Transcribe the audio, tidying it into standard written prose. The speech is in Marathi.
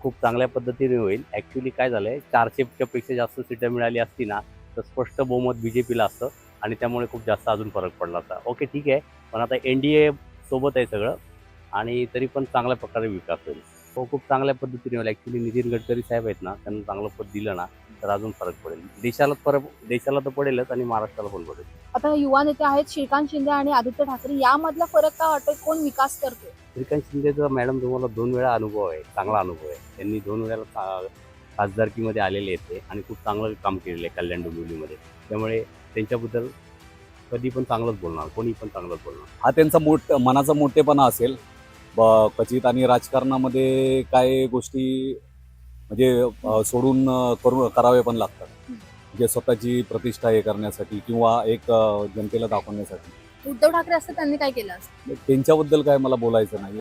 खूप चांगल्या पद्धतीने होईल. ॲक्च्युली काय झालंय 400च्या पेक्षा जास्त सीटं मिळाली असती ना, तर स्पष्ट बहुमत बीजेपीला असतं आणि त्यामुळे खूप जास्त अजून फरक पडला असता. ओके ठीक आहे. पण आता एन-डी-ए सोबत आहे सगळं आणि तरी पण चांगल्या प्रकारे विकास होईल. हो, खूप चांगल्या पद्धतीने होईल. ॲक्च्युली नितीन गडकरी साहेब आहेत ना, त्यांना चांगलं पद दिलं ना, तर अजून फरक पडेल. देशाला तर पडेलच आणि महाराष्ट्राला पण पडेल. आता युवा नेते आहेत श्रीकांत शिंदे आणि आदित्य ठाकरे, यामधला फरक काय वाटतोय? कोण विकास करतोय? श्रीकांत शिंदेचा मॅडम तुम्हाला 2 वेळा अनुभव आहे, चांगला अनुभव आहे. त्यांनी 2 वेळेला खासदारकीमध्ये आलेले आहेत ते आणि खूप चांगलं काम केलेलं आहे कल्याण डोंबिवलीमध्ये. त्यामुळे त्यांच्याबद्दल कधी पण चांगलंच बोलणार, कोणी पण चांगलंच बोलणार. हा त्यांचा मनाचा मोठेपणा असेल क्वचित, आणि राजकारणामध्ये काय गोष्टी म्हणजे सोडून करावे पण लागतात, म्हणजे स्वतःची प्रतिष्ठा हे करण्यासाठी किंवा एक जनतेला दाखवण्यासाठी. उद्धव ठाकरे असतं त्यांनी काय केलं असतं? त्यांच्याबद्दल काय मला बोलायचं नाही.